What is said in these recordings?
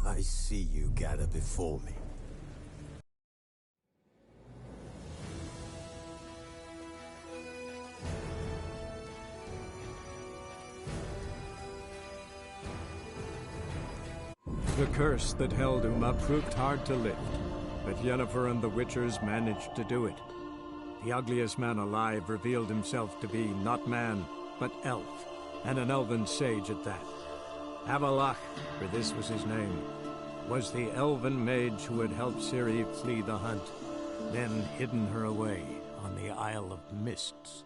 I see you gather before me. The curse that held Uma proved hard to lift, but Yennefer and the Witchers managed to do it. The ugliest man alive revealed himself to be not man, but elf, and an elven sage at that. Avalach, for this was his name, was the elven mage who had helped Ciri flee the hunt, then hidden her away on the Isle of Mists.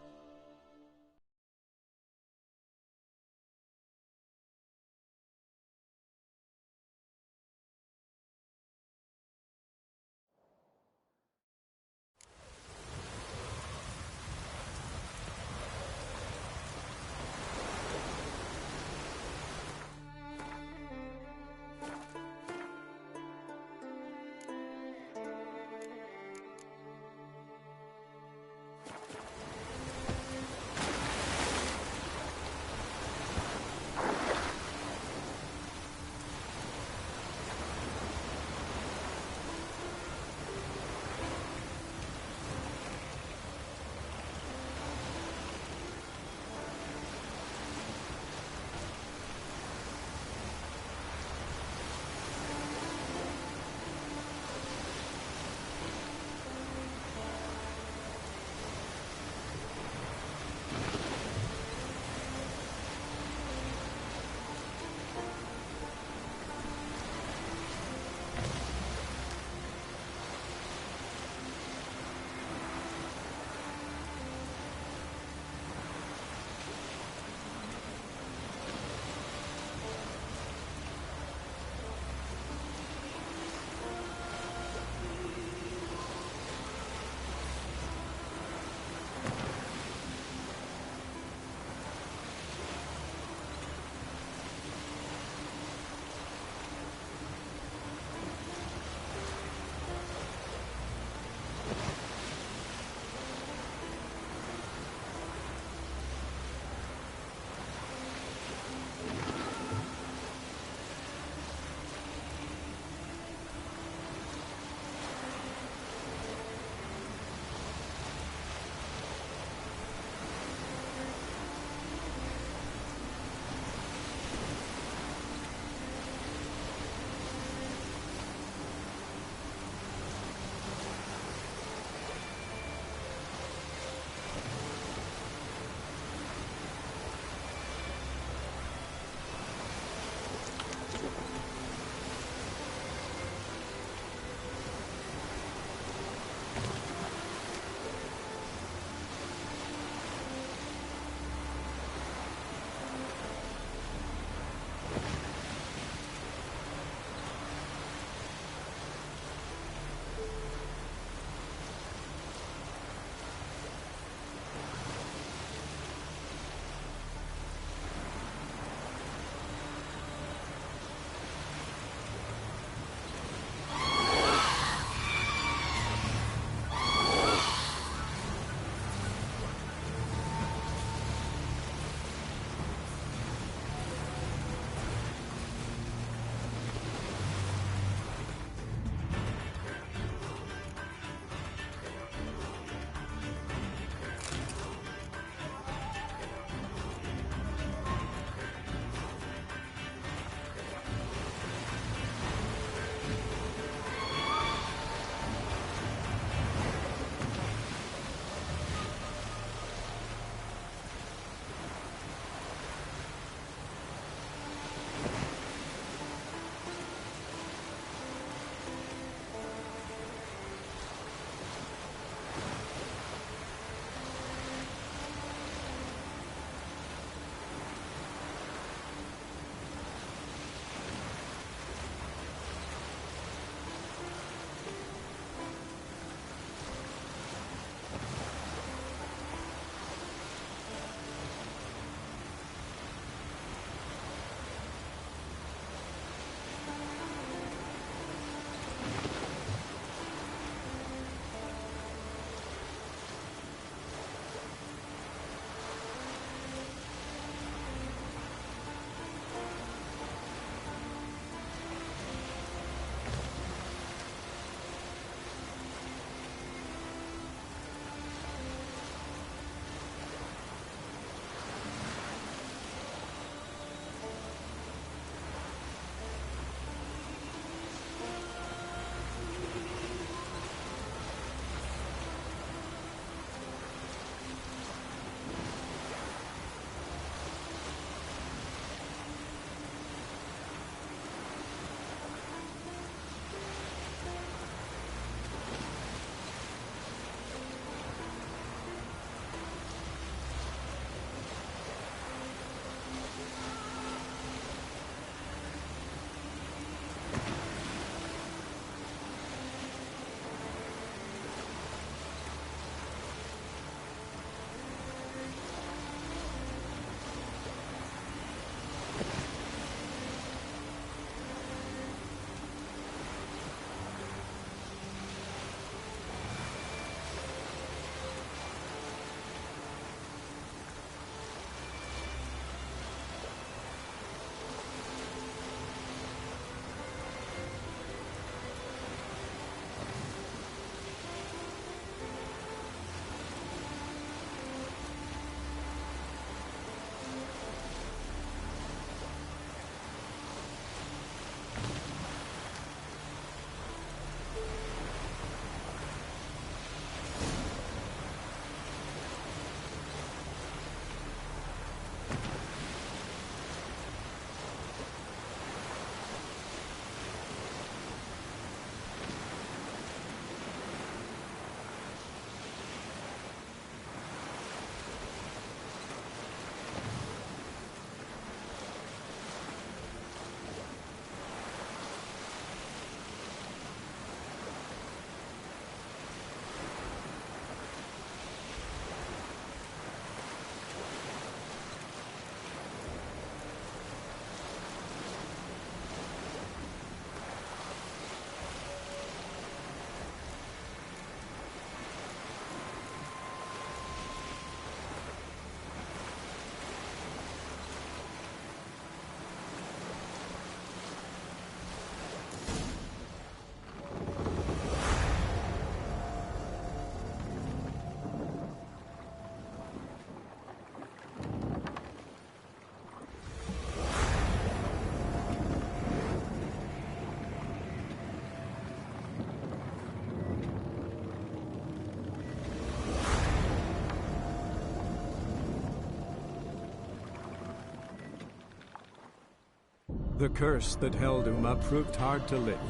The curse that held Uma proved hard to lift,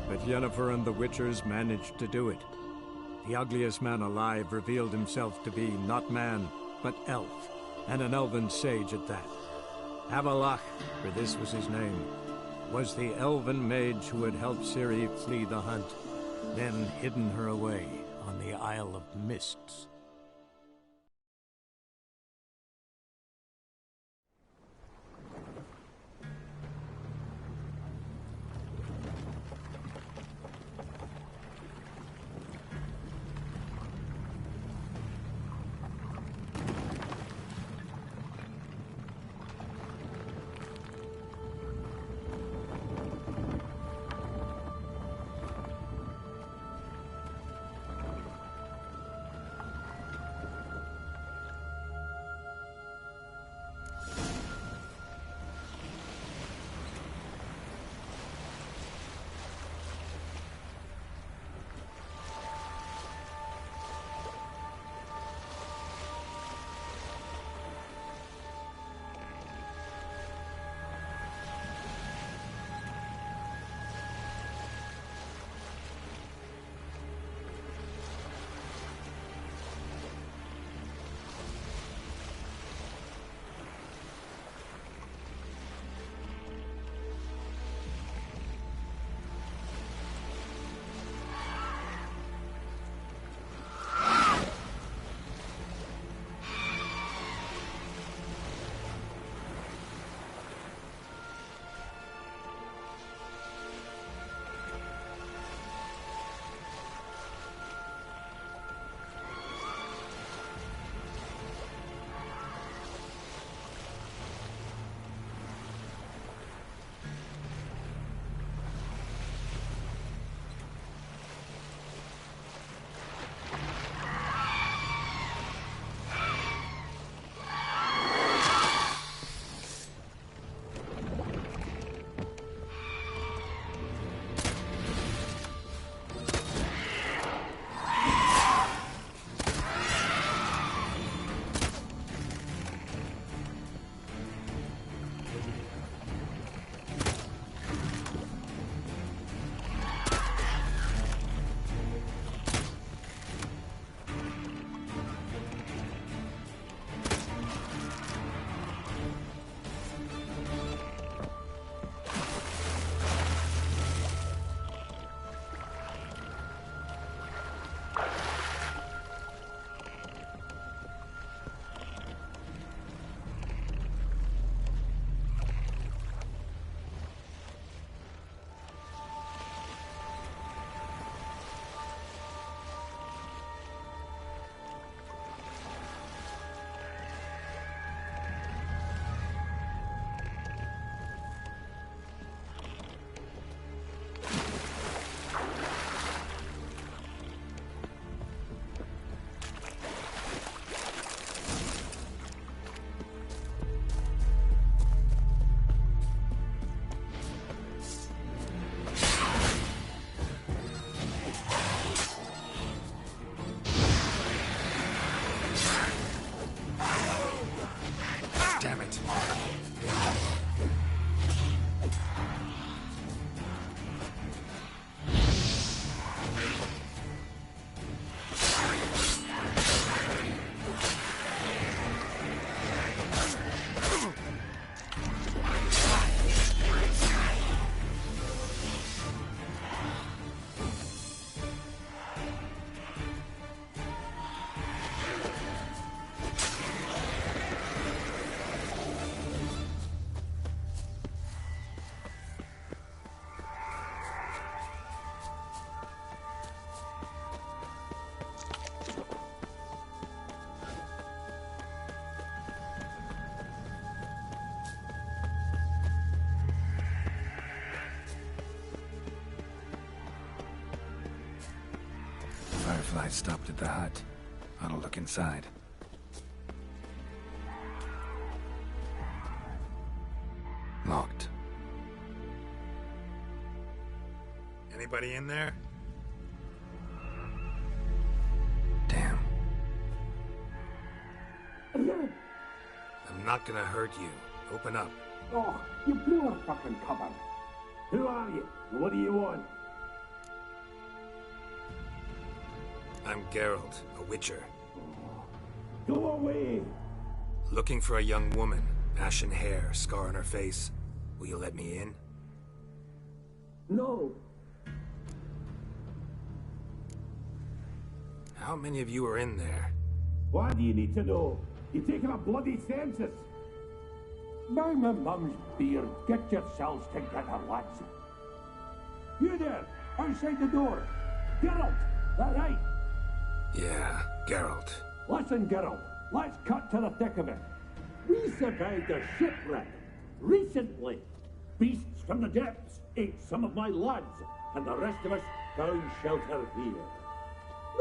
but Yennefer and the Witchers managed to do it. The ugliest man alive revealed himself to be not man, but elf, and an elven sage at that. Avalach, for this was his name, was the elven mage who had helped Ciri flee the hunt, then hidden her away on the Isle of Mists. Firefly stopped at the hut. I'll look inside. Locked. Anybody in there? Damn. I'm not gonna hurt you. Open up. Oh, you blew a fucking cover. Who are you? What do you want? I'm Geralt, a witcher. Go away! Looking for a young woman. Ashen hair, scar on her face. Will you let me in? No. How many of you are in there? Why do you need to know? You're taking a bloody census. By my mum's beard, get yourselves together, lads. You there, outside the door. Geralt, that right? Yeah, Geralt. Listen, Geralt, let's cut to the thick of it. We survived a shipwreck recently. Beasts from the depths ate some of my lads, and the rest of us found shelter here.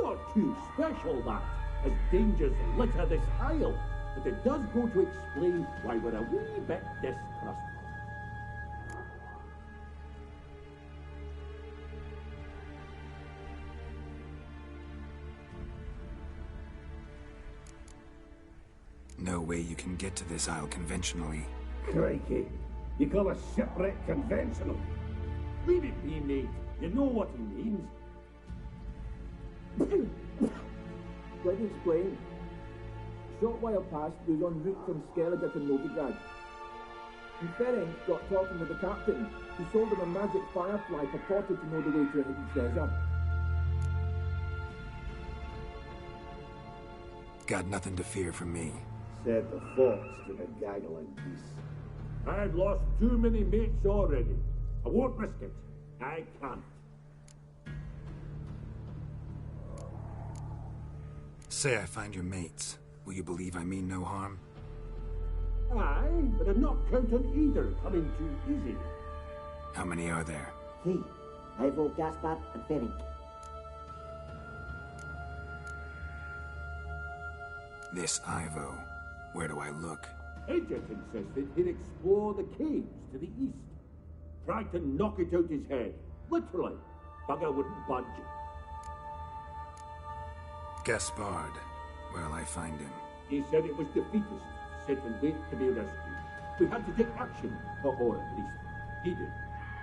Not too special, that, as dangers litter this isle, but it does go to explain why we're a wee bit distrustful. No way you can get to this isle conventionally. Crikey, you call a shipwreck conventional? Leave it be, mate. You know what he means. Let me explain. A short while past, we was en route from Skellige to Novigrad. And Ferenc got talking with the captain, who sold him a magic firefly purported to know the way to a hidden treasure. Got nothing to fear from me. Said the fox to the gaggling beast. I've lost too many mates already. I won't risk it. I can't. Say I find your mates. Will you believe I mean no harm? Aye, but I'm not counting either coming too easy. How many are there? 3. Ivo, Gaspar, and Ferenc. This Ivo. Where do I look? Agent insisted he'd explore the caves to the east. Tried to knock it out his head. Literally. Bugger wouldn't budge. Gaspard. Where'll I find him? He said it was defeatist, sit and wait to be rescued. We had to take action, or at least he did.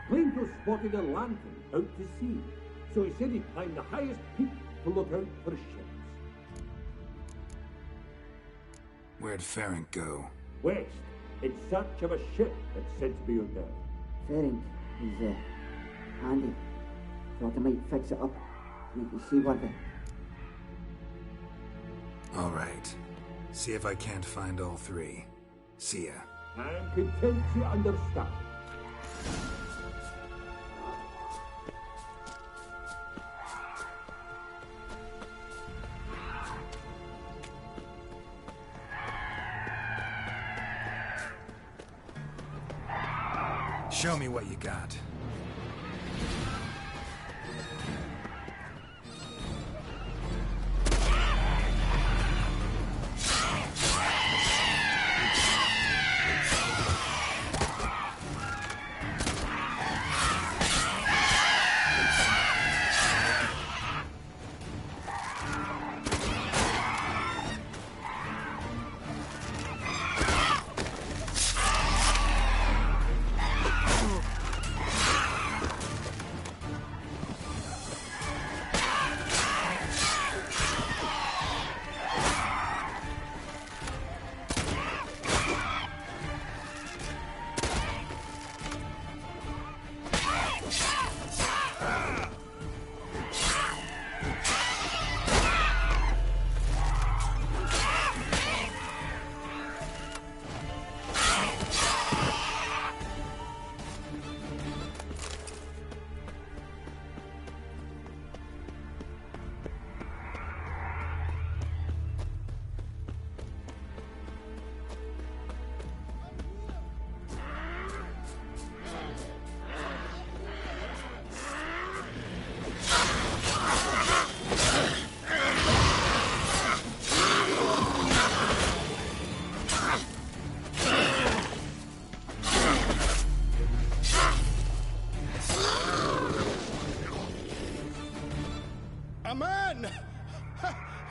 Plainville spotted a lantern out to sea, so he said he'd climb the highest peak to look out for ships. Where'd Ferenc go? West, in search of a ship that's said to be out there. Ferenc is handy. Thought I might fix it up. Make you see one thing. All right. See if I can't find all 3. See ya. I'm content to understand. Show me what you got.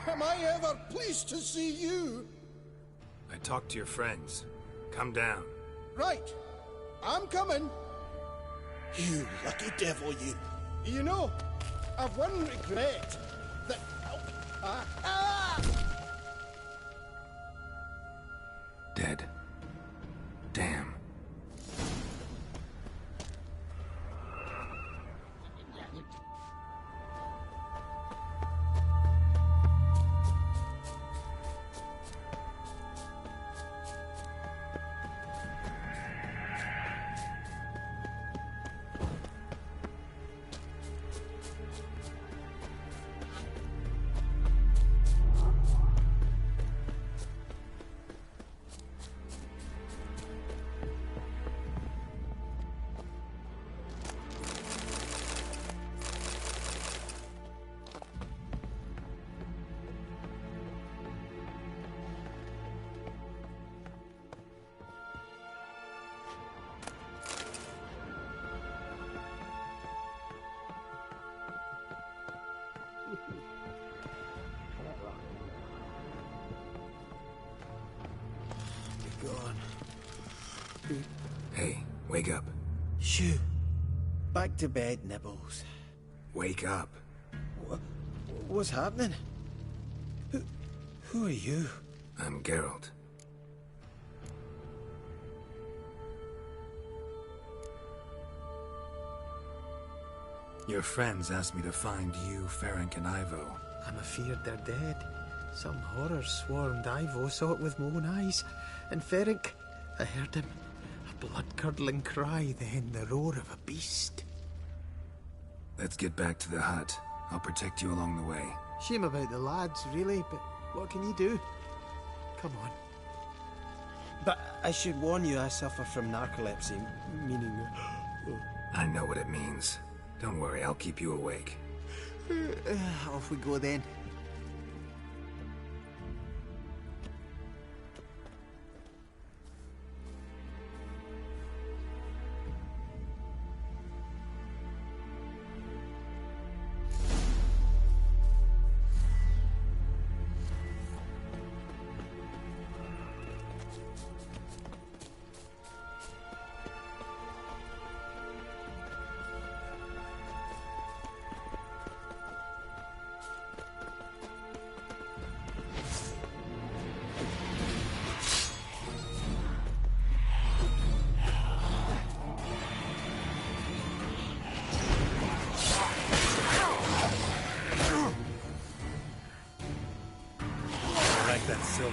Am I ever pleased to see you? I talked to your friends. Come down. Right. I'm coming. You lucky devil, you. You know, I've one regret. That... Dead. Damn. Hey, wake up. Shoo. Back to bed, Nibbles. Wake up. What's happening? Who are you? I'm Geralt. Your friends asked me to find you, Ferenc, and Ivo. I'm afeard they're dead. Some horror swarmed Ivo, saw it with my own eyes. And Ferenc, I heard him. A blood-curdling cry, then the roar of a beast. Let's get back to the hut. I'll protect you along the way. Shame about the lads, really, but what can you do? Come on. But I should warn you, I suffer from narcolepsy, meaning... I know what it means. Don't worry, I'll keep you awake. Off we go then. That silver.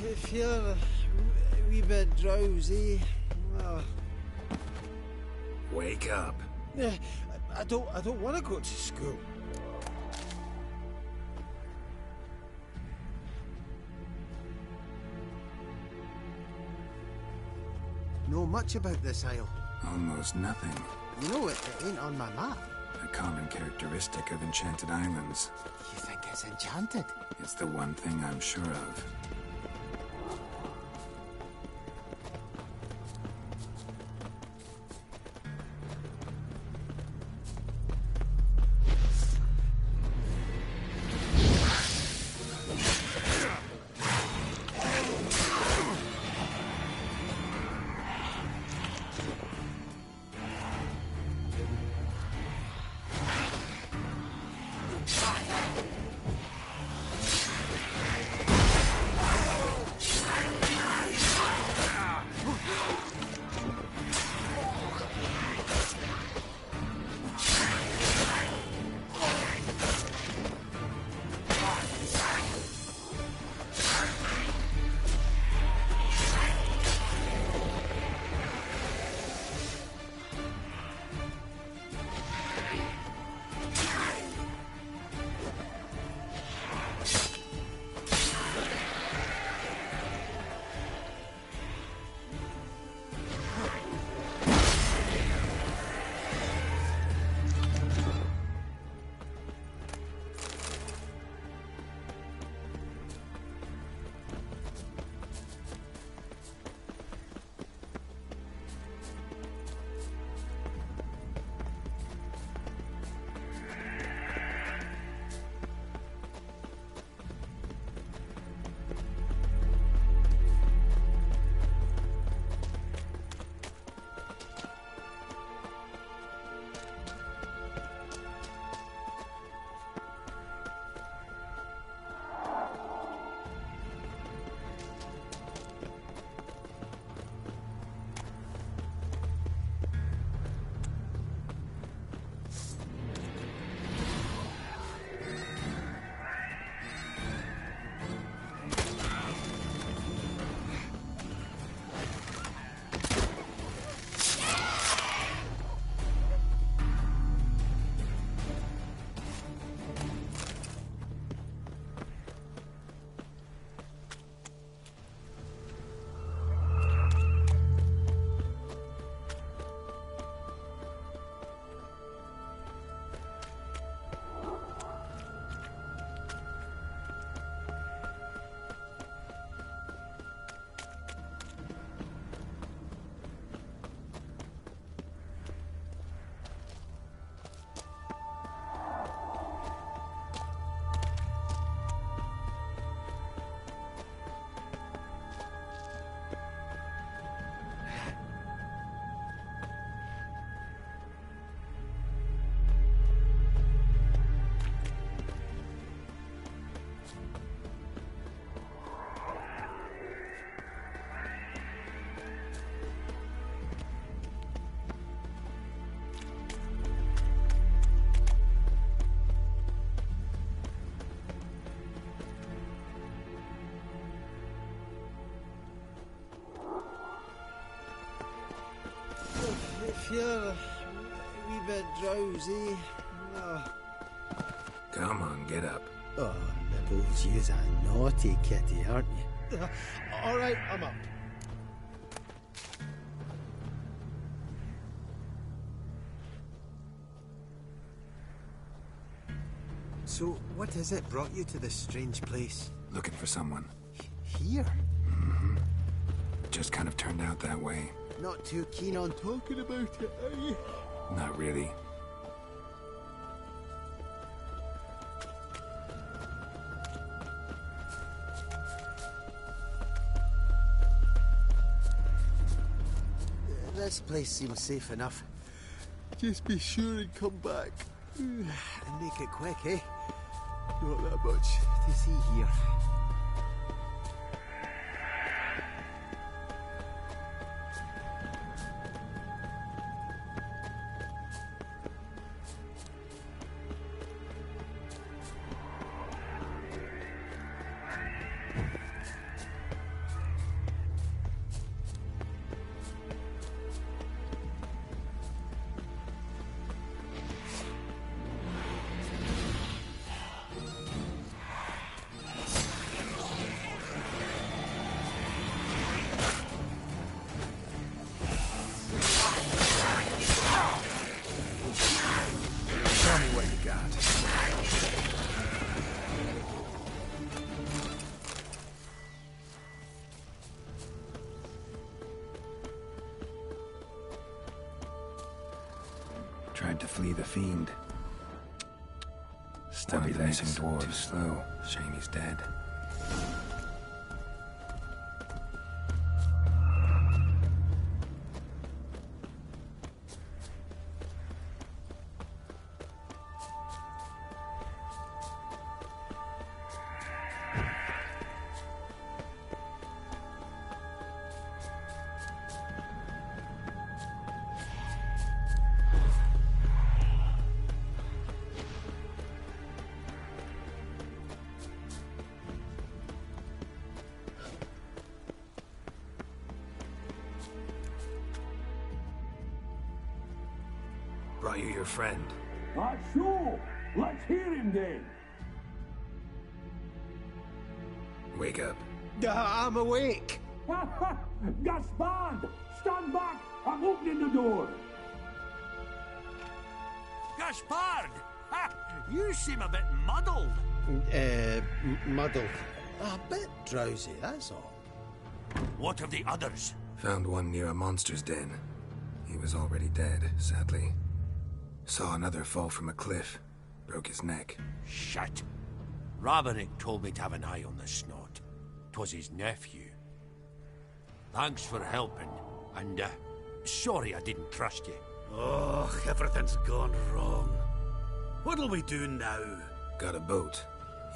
I feel a wee bit drowsy. Wake up. I don't want to go to school. Know much about this isle? Almost nothing. You know, it ain't on my map. A common characteristic of enchanted islands. You think it's enchanted? It's the one thing I'm sure of. if you're a wee bit drowsy... Come on, get up. Oh, Nibbles, you's a naughty kitty, aren't you? All right, I'm up. So, what is it brought you to this strange place? Looking for someone. Here? Mm-hmm. Just kind of turned out that way. Not too keen on talking about it, are you? Not really. This place seems safe enough. Just be sure and come back. And make it quick, eh? Not that much to see here. Tried to flee the fiend. Studied the missing dwarves. Too slow. Shame he's dead. Brought you your friend. Sure. Let's hear him then. Wake up. I'm awake. Gaspard! Stand back! I'm opening the door. Gaspard! Ha! You seem a bit muddled. Muddled. A bit drowsy, that's all. What of the others? Found one near a monster's den. He was already dead, sadly. Saw another fall from a cliff. Broke his neck. Shit. Raverick told me to have an eye on the snot. 'Twas his nephew. Thanks for helping, and sorry I didn't trust you. Oh, everything's gone wrong. What'll we do now? Got a boat.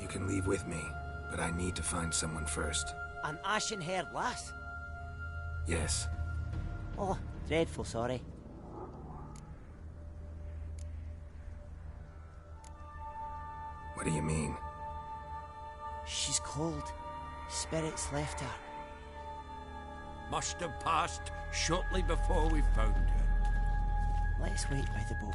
You can leave with me, but I need to find someone first. An ashen-haired lass? Yes. Oh, dreadful sorry. What do you mean? She's cold. Spirits left her. Must have passed shortly before we found her. Let's wait by the boat.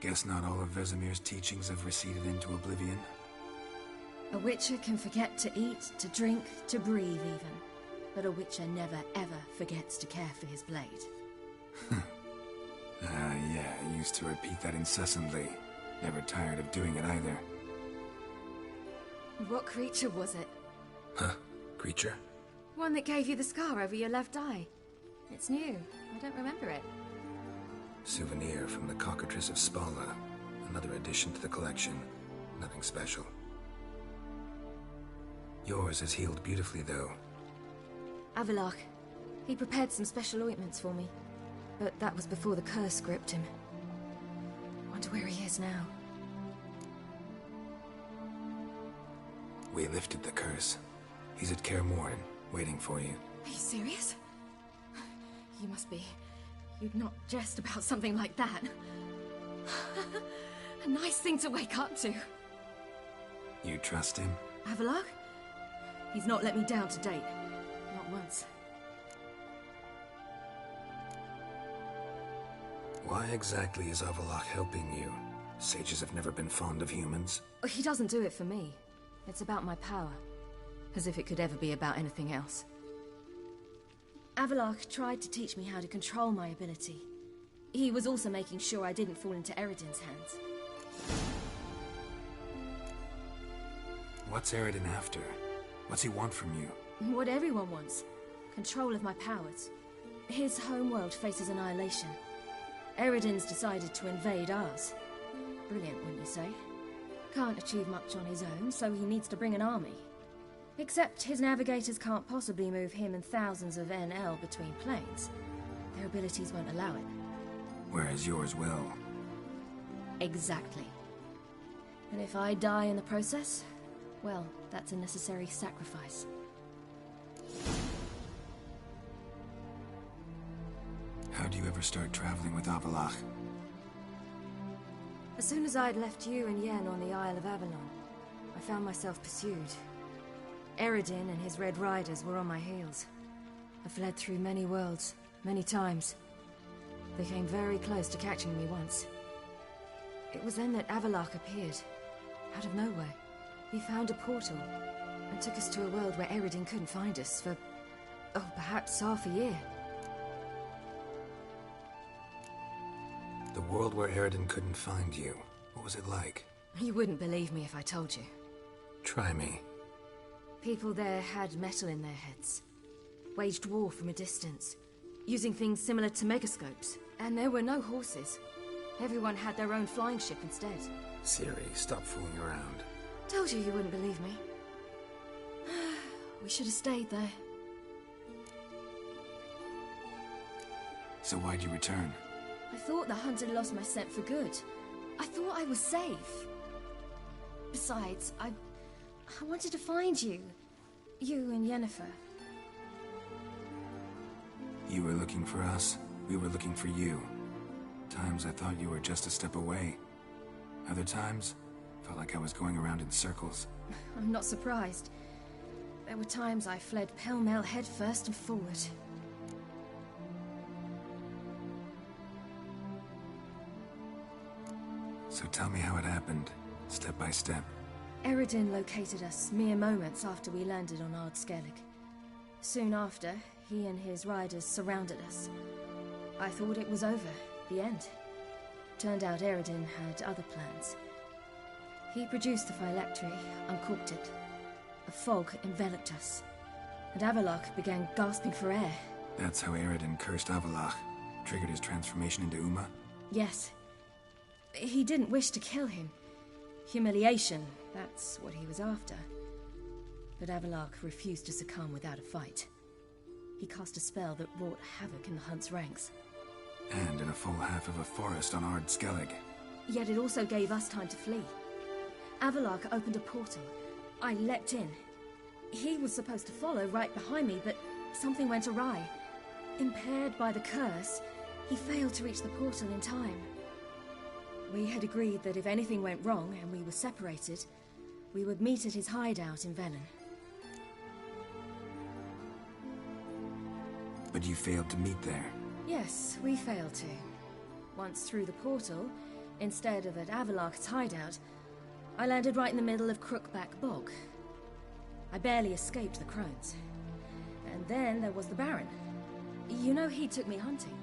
Guess not all of Vesemir's teachings have receded into oblivion. A witcher can forget to eat, to drink, to breathe even. But a witcher never ever forgets to care for his blade. Yeah, I used to repeat that incessantly. Never tired of doing it either. What creature was it? Huh? Creature? One that gave you the scar over your left eye. It's new. I don't remember it. Souvenir from the Cockatrice of Spala. Another addition to the collection. Nothing special. Yours has healed beautifully, though. Avallac'h. He prepared some special ointments for me. But that was before the curse gripped him. Wonder where he is now. We lifted the curse. He's at Kaer Morhen, waiting for you. Are you serious? You must be. You'd not jest about something like that. A nice thing to wake up to. You trust him? Avallac'h? He's not let me down to date. Not once. Why exactly is Avallac'h helping you? Sages have never been fond of humans. He doesn't do it for me. It's about my power. As if it could ever be about anything else. Avallac'h tried to teach me how to control my ability. He was also making sure I didn't fall into Eredin's hands. What's Eredin after? What's he want from you? What everyone wants. Control of my powers. His homeworld faces annihilation. Eredin's decided to invade ours. Brilliant, wouldn't you say? Can't achieve much on his own, so he needs to bring an army. Except his navigators can't possibly move him and thousands of NL between planes. Their abilities won't allow it. Whereas yours will. Exactly. And if I die in the process, well, that's a necessary sacrifice. How do you ever start traveling with Avallac'h? As soon as I'd left you and Yen on the Isle of Avalon, I found myself pursued. Eredin and his Red Riders were on my heels. I fled through many worlds, many times. They came very close to catching me once. It was then that Avallac'h appeared, out of nowhere. He found a portal, and took us to a world where Eredin couldn't find us for, oh, perhaps half a year. The world where Eredin couldn't find you. What was it like? You wouldn't believe me if I told you. Try me. People there had metal in their heads. Waged war from a distance. Using things similar to megascopes. And there were no horses. Everyone had their own flying ship instead. Ciri, stop fooling around. Told you you wouldn't believe me. We should have stayed there. So why'd you return? I thought the hunt had lost my scent for good. I thought I was safe. Besides, I wanted to find you. You and Yennefer. You were looking for us. We were looking for you. Times I thought you were just a step away. Other times, felt like I was going around in circles. I'm not surprised. There were times I fled pell-mell head first and forward. So tell me how it happened, step by step. Eredin located us mere moments after we landed on Ard Skellig. Soon after, he and his riders surrounded us. I thought it was over, the end. Turned out Eredin had other plans. He produced the phylactery, uncorked it. A fog enveloped us, and Avallac'h began gasping for air. That's how Eredin cursed Avallac'h, triggered his transformation into Uma? Yes. He didn't wish to kill him. Humiliation, that's what he was after. But Avallac'h refused to succumb without a fight. He cast a spell that wrought havoc in the hunt's ranks. And in a full half of a forest on Ard Skellig. Yet it also gave us time to flee. Avallac'h opened a portal. I leapt in. He was supposed to follow right behind me, but something went awry. Impaired by the curse, he failed to reach the portal in time. We had agreed that if anything went wrong and we were separated, we would meet at his hideout in Velen. But you failed to meet there. Yes, we failed to. Once through the portal, instead of at Avalok's hideout, I landed right in the middle of Crookback Bog. I barely escaped the crones. And then there was the Baron. You know, he took me hunting.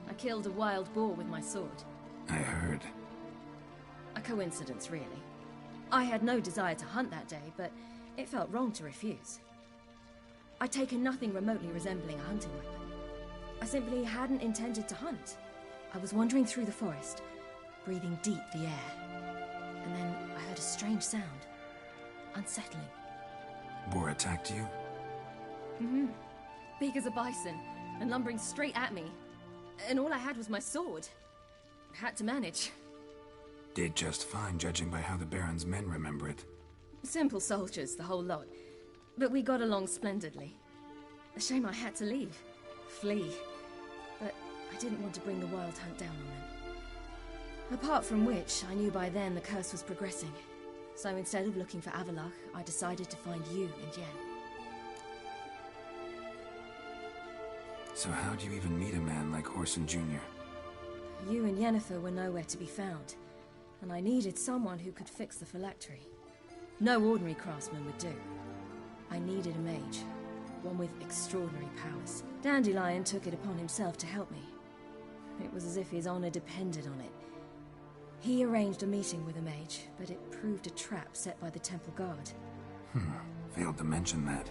I killed a wild boar with my sword. I heard. A coincidence, really. I had no desire to hunt that day, but it felt wrong to refuse. I'd taken nothing remotely resembling a hunting weapon. I simply hadn't intended to hunt. I was wandering through the forest, breathing deep the air. And then I heard a strange sound. Unsettling. Boar attacked you? Mm-hmm. Big as a bison, and lumbering straight at me. And all I had was my sword. Had to manage. Did just fine, judging by how the Baron's men remember it. Simple soldiers, the whole lot. But we got along splendidly. A shame I had to leave. Flee. But I didn't want to bring the wild hunt down on them. Apart from which, I knew by then the curse was progressing. So instead of looking for Avalok, I decided to find you and Yen. So how'd you even meet a man like Whoreson Jr.? You and Yennefer were nowhere to be found, and I needed someone who could fix the phylactery. No ordinary craftsman would do. I needed a mage, one with extraordinary powers. Dandelion took it upon himself to help me. It was as if his honor depended on it. He arranged a meeting with a mage, but it proved a trap set by the temple guard. Failed to mention that.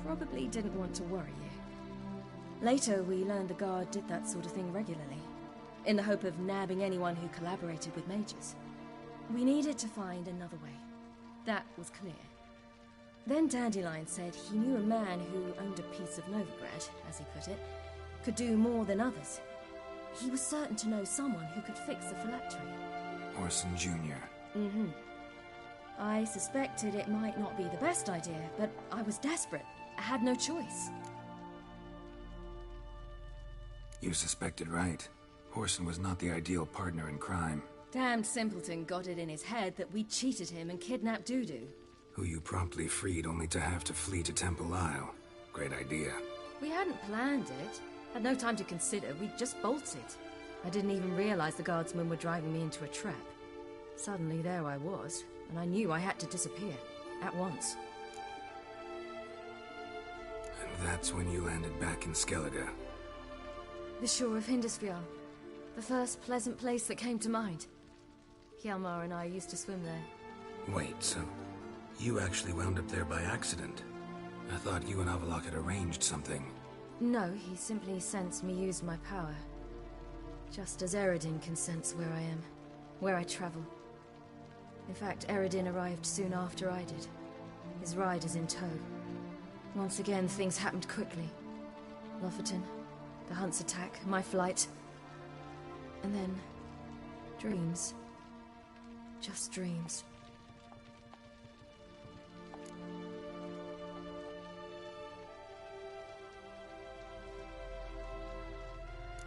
Probably didn't want to worry you. Later, we learned the guard did that sort of thing regularly, in the hope of nabbing anyone who collaborated with mages. We needed to find another way. That was clear. Then Dandelion said he knew a man who owned a piece of Novigrad, as he put it, could do more than others. He was certain to know someone who could fix the phylactery. Whoreson Jr. Mm-hmm. I suspected it might not be the best idea, but I was desperate. I had no choice. You suspected right. Whoreson was not the ideal partner in crime. Damned simpleton got it in his head that we cheated him and kidnapped Dudu. Who you promptly freed only to have to flee to Temple Isle. Great idea. We hadn't planned it. Had no time to consider. We just bolted. I didn't even realize the guardsmen were driving me into a trap. Suddenly there I was, and I knew I had to disappear. At once. And that's when you landed back in Skellige. The shore of Hindisfjall. The first pleasant place that came to mind. Hjalmar and I used to swim there. Wait, so you actually wound up there by accident? I thought you and Avalok had arranged something. No, he simply sensed me use my power. Just as Eredin can sense where I am, where I travel. In fact, Eredin arrived soon after I did. His riders in tow. Once again, things happened quickly. Lofoten, the hunt's attack, my flight. And then, dreams. Just dreams.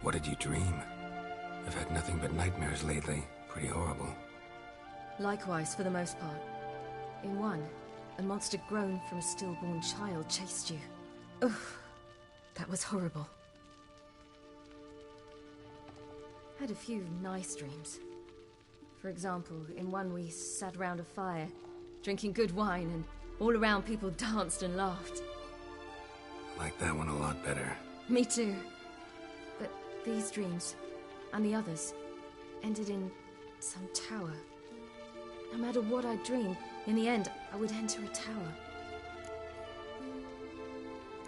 What did you dream? I've had nothing but nightmares lately. Pretty horrible. Likewise, for the most part. In one, a monster grown from a stillborn child chased you. Ugh, that was horrible. I had a few nice dreams. For example, in one we sat around a fire, drinking good wine, and all around people danced and laughed. I like that one a lot better. Me too. But these dreams, and the others, ended in some tower. No matter what I dreamed, in the end, I would enter a tower.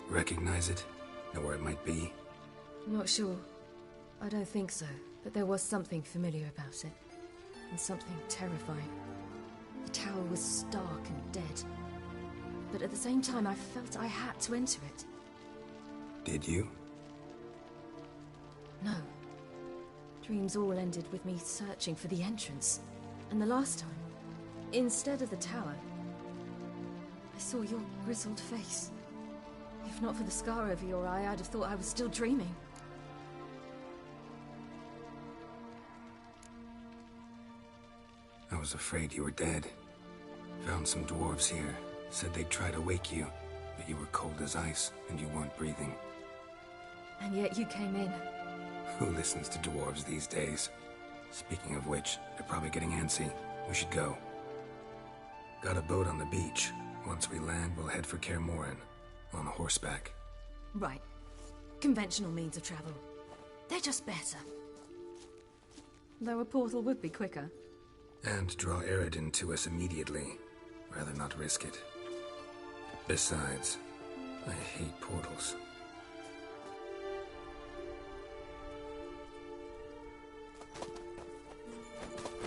Recognize it? Know where it might be? I'm not sure. I don't think so, but there was something familiar about it. And something terrifying. The tower was stark and dead. But at the same time, I felt I had to enter it. Did you? No. Dreams all ended with me searching for the entrance. And the last time, instead of the tower, I saw your grizzled face. If not for the scar over your eye, I'd have thought I was still dreaming. I was afraid you were dead. Found some dwarves here. Said they'd try to wake you, but you were cold as ice and you weren't breathing. And yet you came in. Who listens to dwarves these days? Speaking of which, they're probably getting antsy. We should go. Got a boat on the beach. Once we land, we'll head for MORHEN. On horseback. Right. Conventional means of travel. They're just better. Though a portal would be quicker. And draw Eredin to us immediately. Rather not risk it. Besides, I hate portals.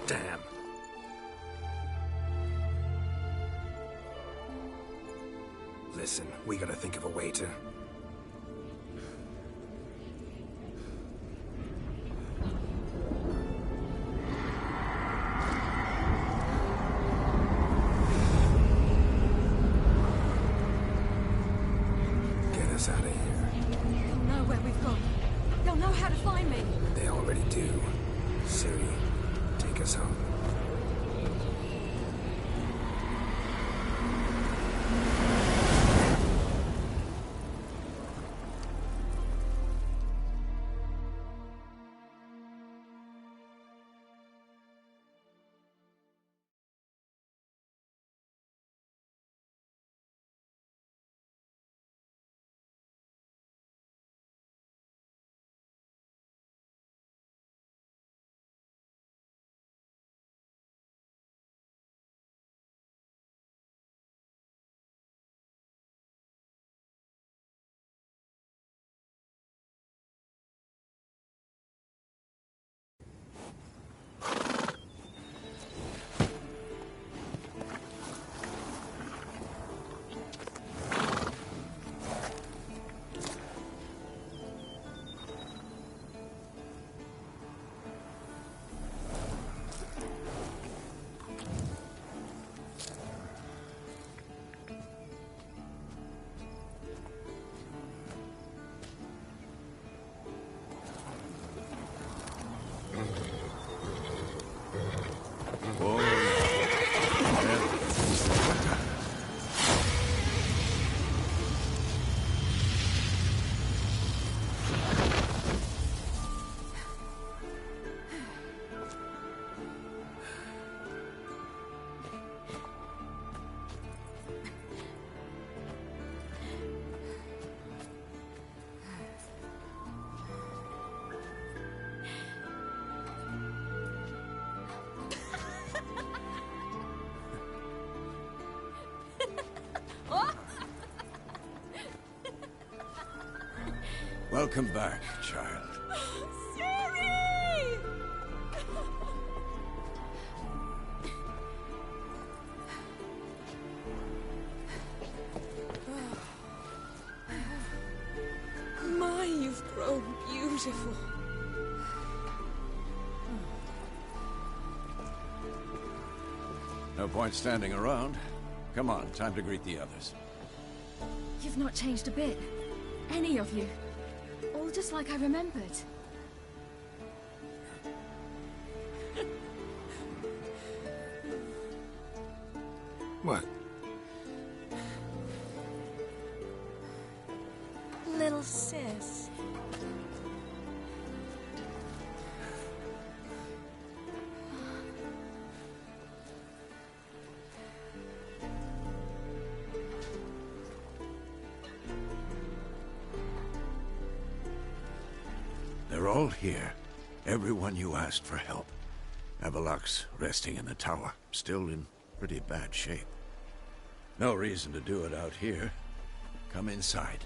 Damn. Listen, we gotta think of a way to... Get us out of here. They'll know where we've gone. They'll know how to find me. They already do. Siri, take us home. Welcome back, child. Siri! My, you've grown beautiful. No point standing around. Come on, time to greet the others. You've not changed a bit. Any of you. All just like I remembered. What? Little sis. They're all here. Everyone you asked for help. Avalok's resting in the tower, still in pretty bad shape. No reason to do it out here. Come inside.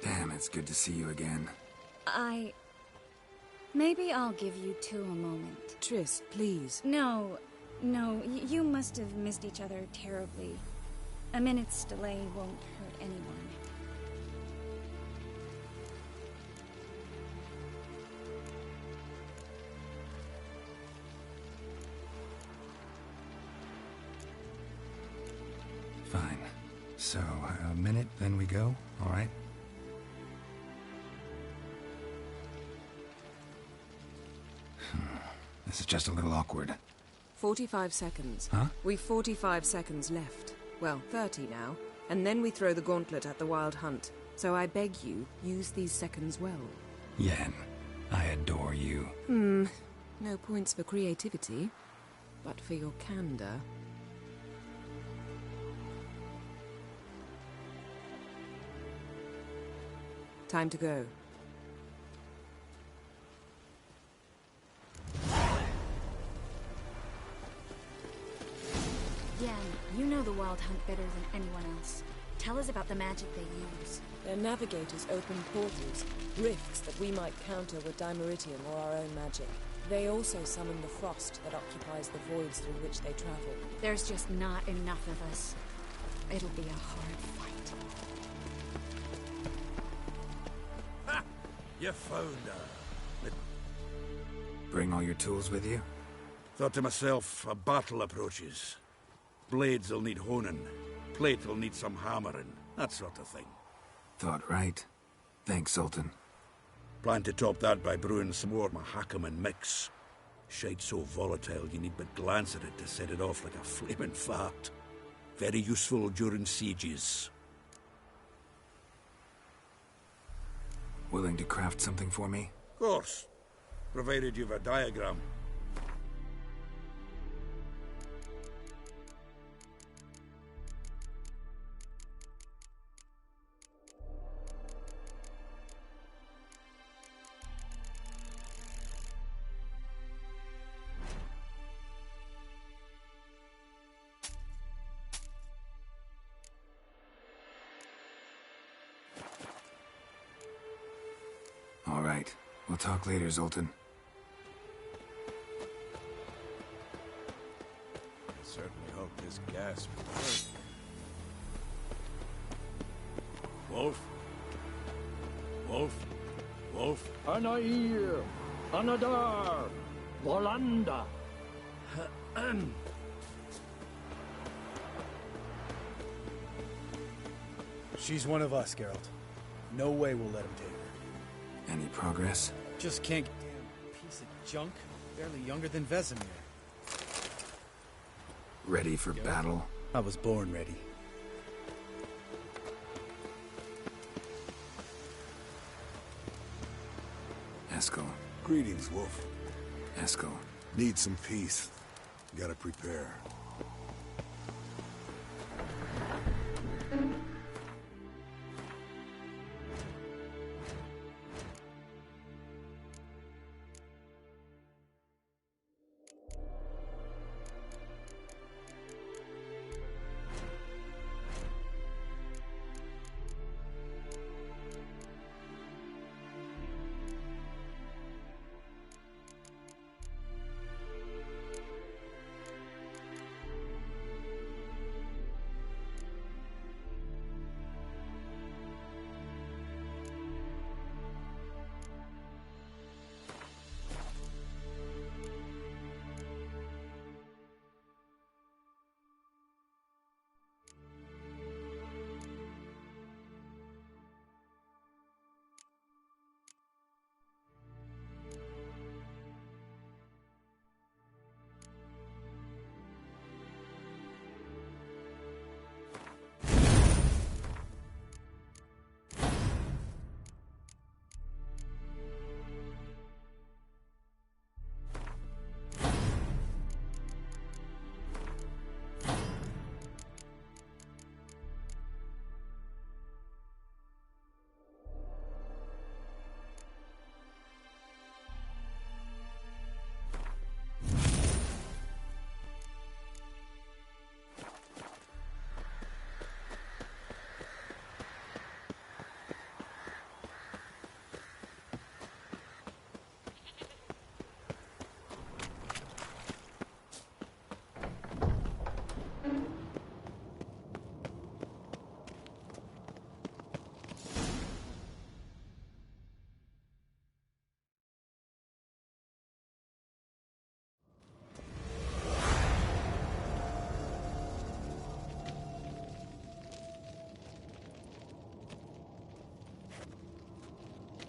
Damn, it's good to see you again. Maybe I'll give you two a moment. Triss, please. No, you must have missed each other terribly. A minute's delay won't hurt anyone. Fine. So, a minute, then we go, all right? This is just a little awkward. 45 seconds. Huh? We've 45 seconds left. Well, 30 now. And then we throw the gauntlet at the Wild Hunt. So I beg you, use these seconds well. Yen, I adore you. No points for creativity, but for your candor. Time to go. Yen, you know the Wild Hunt better than anyone else. Tell us about the magic they use. Their navigators open portals, rifts that we might counter with Dimeritium or our own magic. They also summon the frost that occupies the voids through which they travel. There's just not enough of us. It'll be a hard fight. Ha! You found her. Bring all your tools with you? Thought to myself, a battle approaches. Blades will need honing. Plate will need some hammering. That sort of thing. Thought right. Thanks, Sultan. Plan to top that by brewing some more Mahakaman mix. Shite so volatile you need but glance at it to set it off like a flaming fart. Very useful during sieges. Willing to craft something for me? Of course. Provided you've a diagram. All right. We'll talk later, Zoltan. I certainly hope this gas will work. Wolf? Wolf? Wolf? Anair! Anadar! Volanda! She's one of us, Geralt. No way we'll let him take her. Any progress? Just can't get damn piece of junk. Barely younger than Vesemir. Ready for battle? I was born ready. Eskel. Greetings, Wolf. Eskel. Need some peace. Gotta prepare.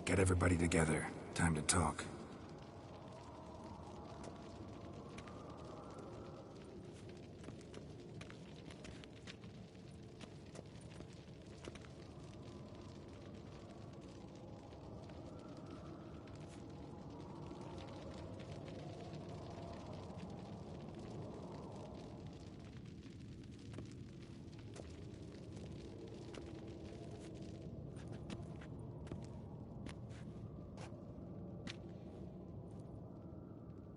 Get everybody together. Time to talk.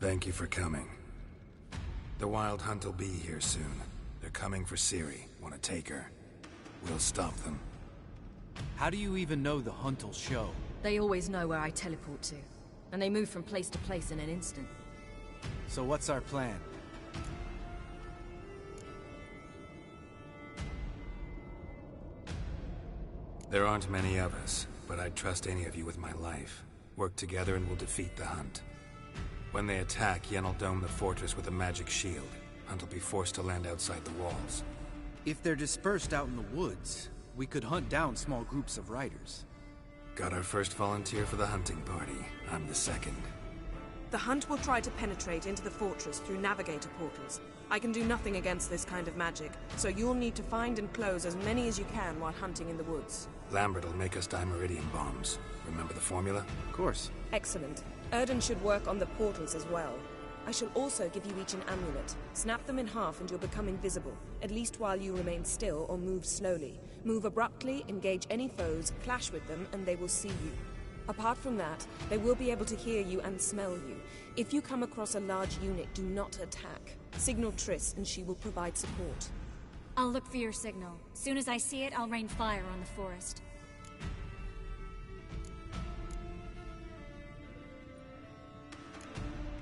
Thank you for coming. The Wild Hunt will be here soon. They're coming for Ciri. Want to take her? We'll stop them. How do you even know the Hunt'll show? They always know where I teleport to. And they move from place to place in an instant. So what's our plan? There aren't many of us, but I'd trust any of you with my life. Work together and we'll defeat the Hunt. When they attack, Yen'll dome the fortress with a magic shield. Hunt will be forced to land outside the walls. If they're dispersed out in the woods, we could hunt down small groups of riders. Got our first volunteer for the hunting party. I'm the second. The Hunt will try to penetrate into the fortress through navigator portals. I can do nothing against this kind of magic, so you'll need to find and close as many as you can while hunting in the woods. Lambert will make us dimeridium bombs. Remember the formula? Of course. Excellent. Erden should work on the portals as well. I shall also give you each an amulet. Snap them in half and you'll become invisible, at least while you remain still or move slowly. Move abruptly, engage any foes, clash with them, and they will see you. Apart from that, they will be able to hear you and smell you. If you come across a large unit, do not attack. Signal Triss and she will provide support. I'll look for your signal. Soon as I see it, I'll rain fire on the forest.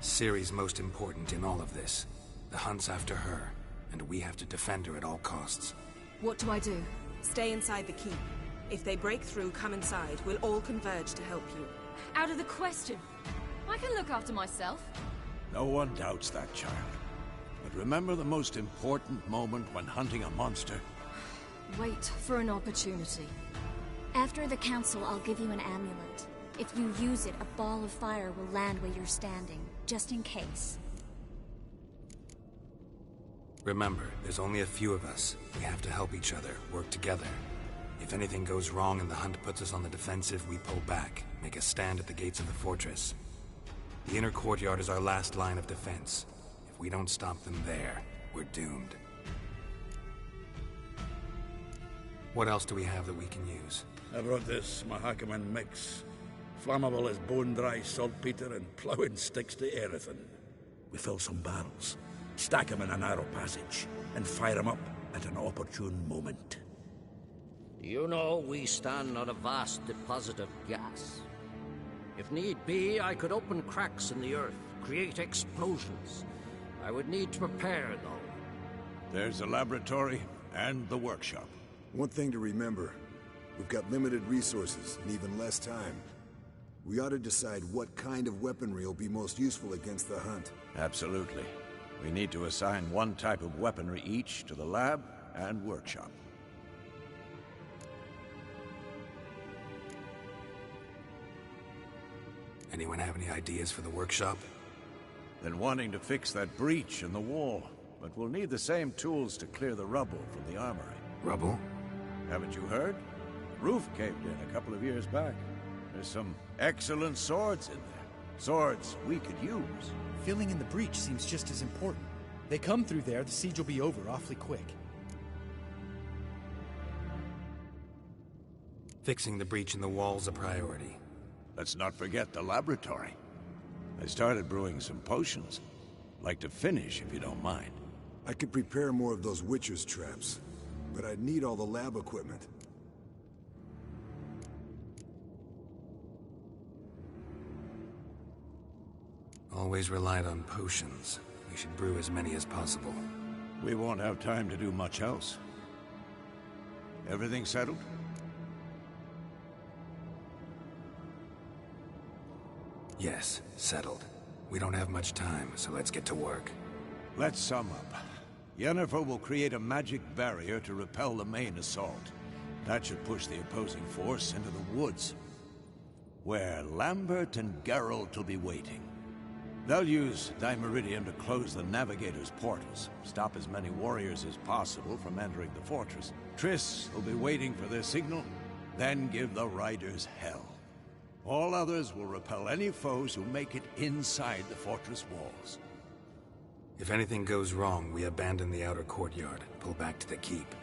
Ciri's most important in all of this. The Hunt's after her, and we have to defend her at all costs. What do I do? Stay inside the keep. If they break through, come inside. We'll all converge to help you. Out of the question. I can look after myself. No one doubts that, child. But remember the most important moment when hunting a monster. Wait for an opportunity. After the council, I'll give you an amulet. If you use it, a ball of fire will land where you're standing, just in case. Remember, there's only a few of us. We have to help each other, work together. If anything goes wrong and the Hunt puts us on the defensive, we pull back, make a stand at the gates of the fortress. The inner courtyard is our last line of defense. If we don't stop them there, we're doomed. What else do we have that we can use? I brought this Mahakaman mix. Flammable as bone-dry saltpeter and ploughing sticks to anything. We fill some barrels, stack them in a narrow passage, and fire them up at an opportune moment. You know, we stand on a vast deposit of gas. If need be, I could open cracks in the earth, create explosions. I would need to prepare, though. There's the laboratory and the workshop. One thing to remember, we've got limited resources and even less time. We ought to decide what kind of weaponry will be most useful against the Hunt. Absolutely. We need to assign one type of weaponry each to the lab and workshop. Anyone have any ideas for the workshop? Been wanting to fix that breach in the wall, but we'll need the same tools to clear the rubble from the armory. Rubble? Haven't you heard? Roof caved in a couple of years back. There's some excellent swords in there. Swords we could use. Filling in the breach seems just as important. They come through there, the siege will be over awfully quick. Fixing the breach in the wall's a priority. Let's not forget the laboratory. I started brewing some potions. Like to finish, if you don't mind. I could prepare more of those Witcher's traps, but I'd need all the lab equipment. Always relied on potions. We should brew as many as possible. We won't have time to do much else. Everything settled? Yes, settled. We don't have much time, so let's get to work. Let's sum up. Yennefer will create a magic barrier to repel the main assault. That should push the opposing force into the woods, where Lambert and Geralt will be waiting. They'll use dimeridium to close the Navigator's portals, stop as many warriors as possible from entering the fortress. Triss will be waiting for their signal, then give the riders hell. All others will repel any foes who make it inside the fortress walls. If anything goes wrong, we abandon the outer courtyard, pull back to the keep.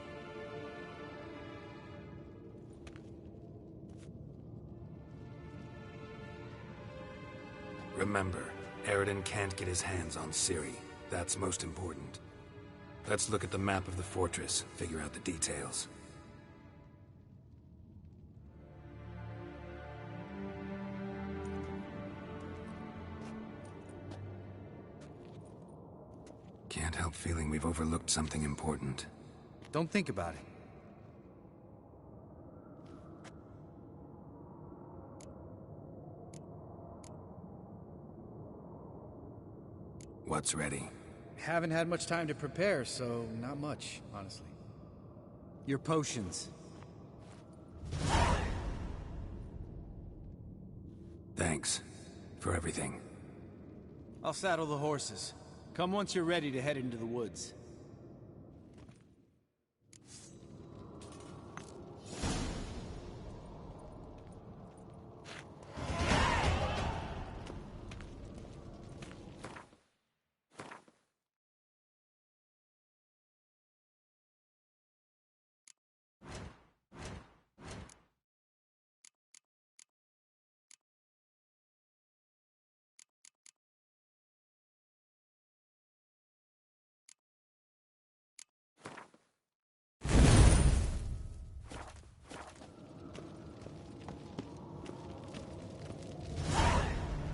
Remember, Eredin can't get his hands on Ciri. That's most important. Let's look at the map of the fortress, figure out the details. Can't help feeling we've overlooked something important. Don't think about it. What's ready? Haven't had much time to prepare, so not much, honestly. Your potions. Thanks for everything. I'll saddle the horses. Come once you're ready to head into the woods.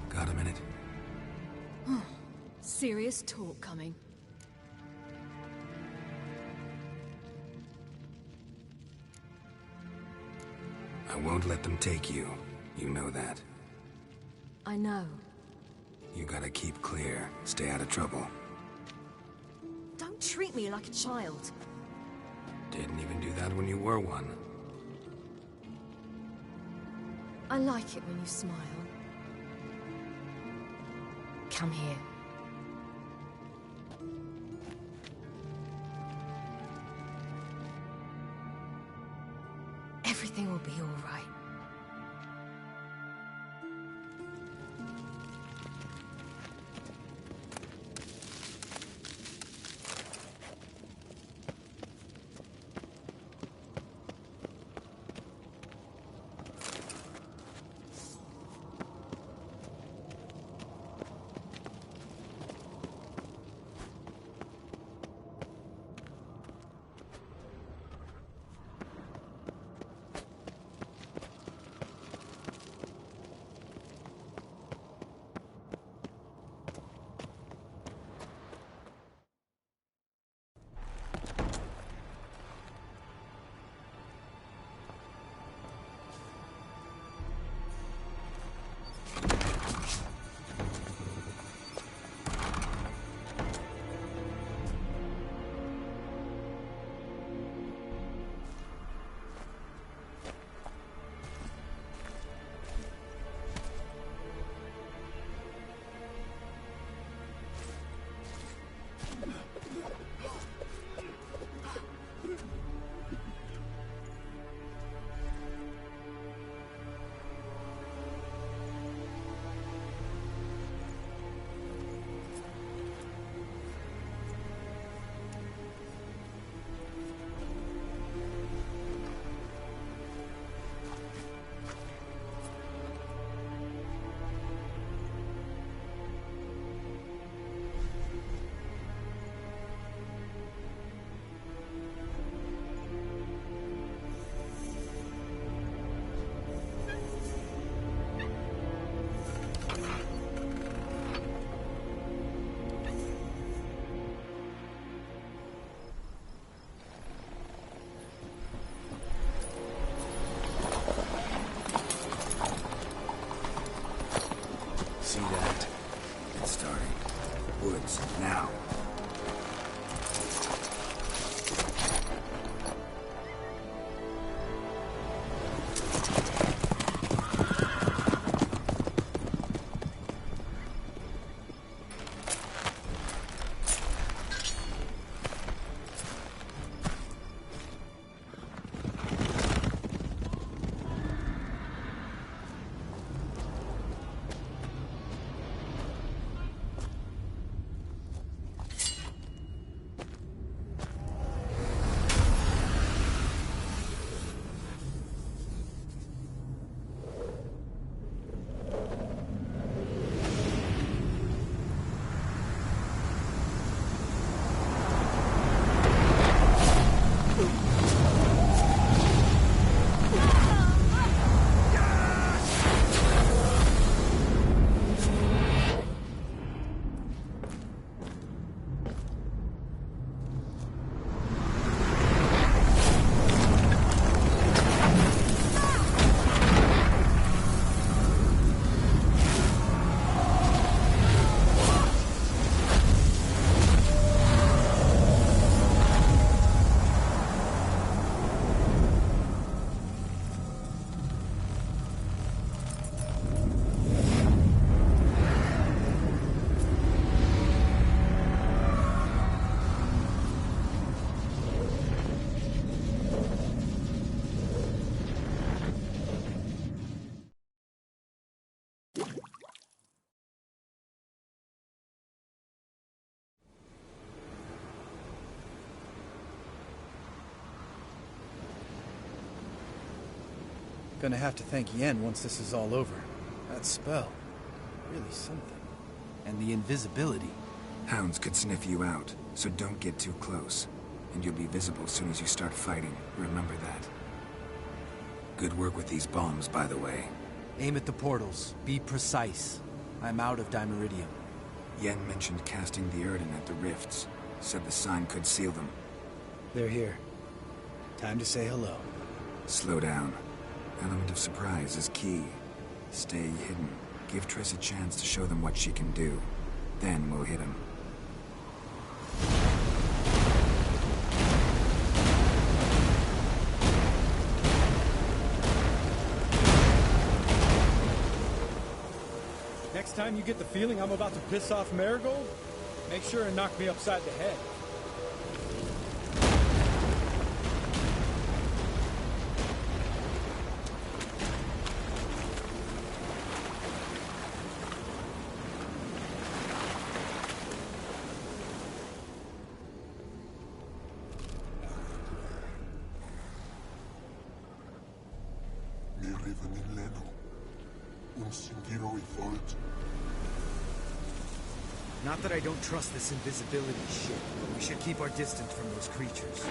Got a minute? Serious talk coming. I won't let them take you. You know that. I know. You gotta keep clear. Stay out of trouble. Don't treat me like a child. Didn't even do that when you were one. I like it when you smile. Come here. Everything will be all right. See that? It's starting. Woods, now. Gonna have to thank Yen once this is all over. That spell, really something. And the invisibility. Hounds could sniff you out, so don't get too close. And you'll be visible as soon as you start fighting. Remember that. Good work with these bombs, by the way. Aim at the portals. Be precise. I'm out of Dimeridium. Yen mentioned casting the Erden at the rifts. Said the sign could seal them. They're here. Time to say hello. Slow down. Element of surprise is key. Stay hidden. Give Triss a chance to show them what she can do. Then we'll hit him. Next time you get the feeling I'm about to piss off Marigold, make sure and knock me upside the head. Not that I don't trust this invisibility shit, but we should keep our distance from those creatures.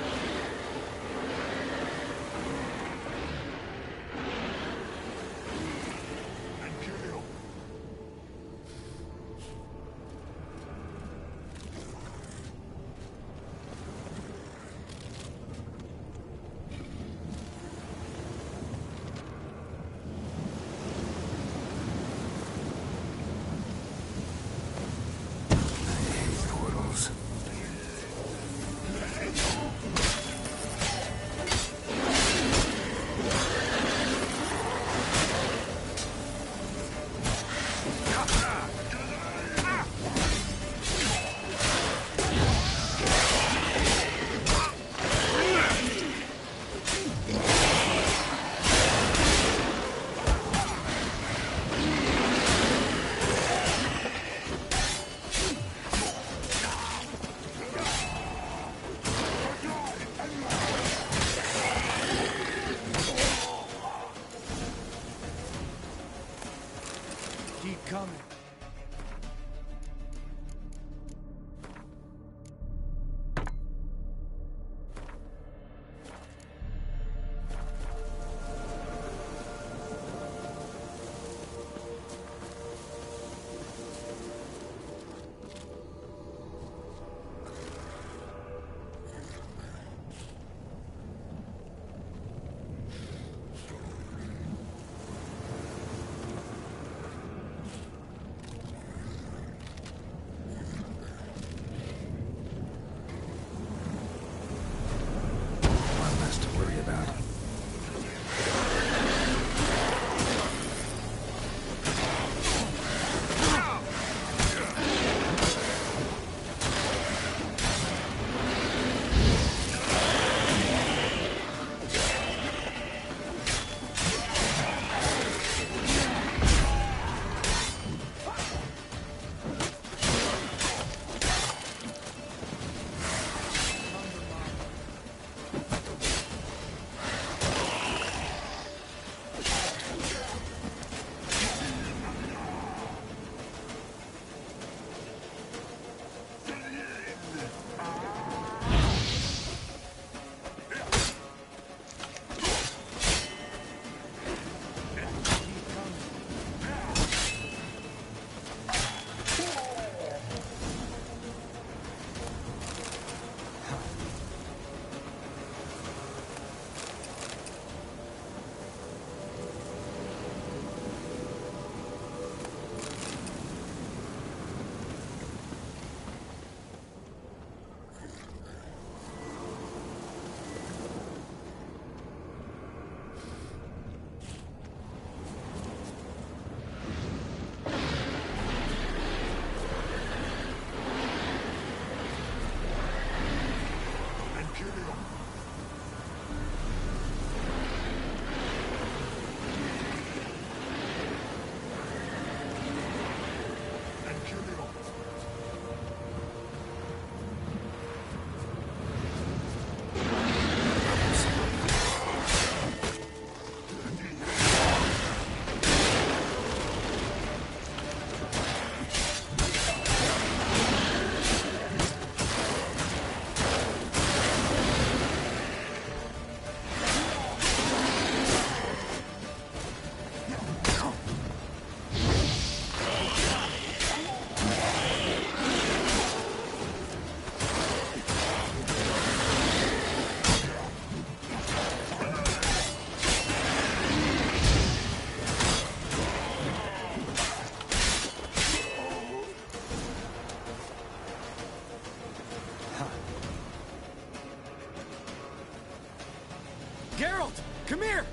Come here!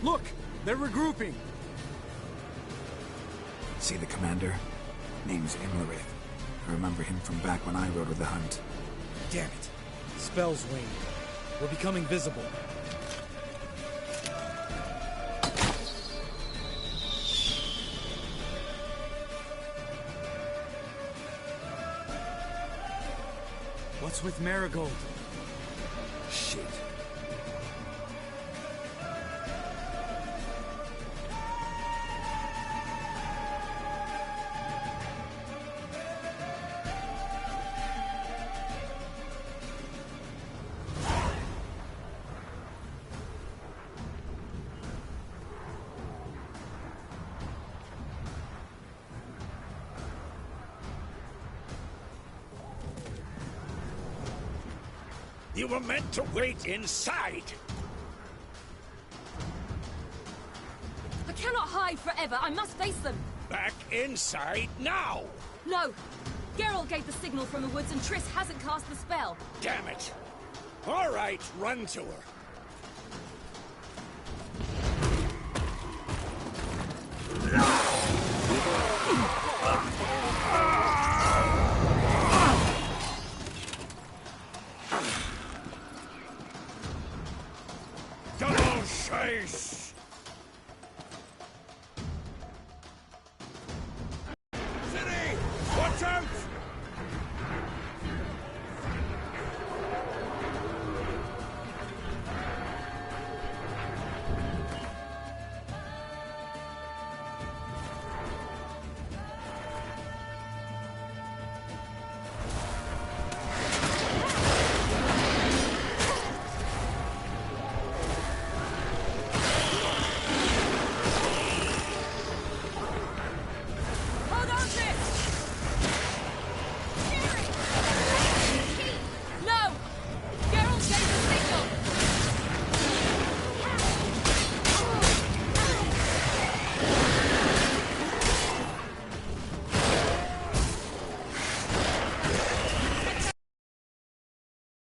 Look! They're regrouping! See the commander? Name's Imlerith. I remember him from back when I rode with the hunt. Damn it. Spell's waned. We're becoming visible. What's with Marigold? Shit. You were meant to wait inside! I cannot hide forever. I must face them. Back inside now! No! Geralt gave the signal from the woods and Triss hasn't cast the spell. Damn it! All right, run to her.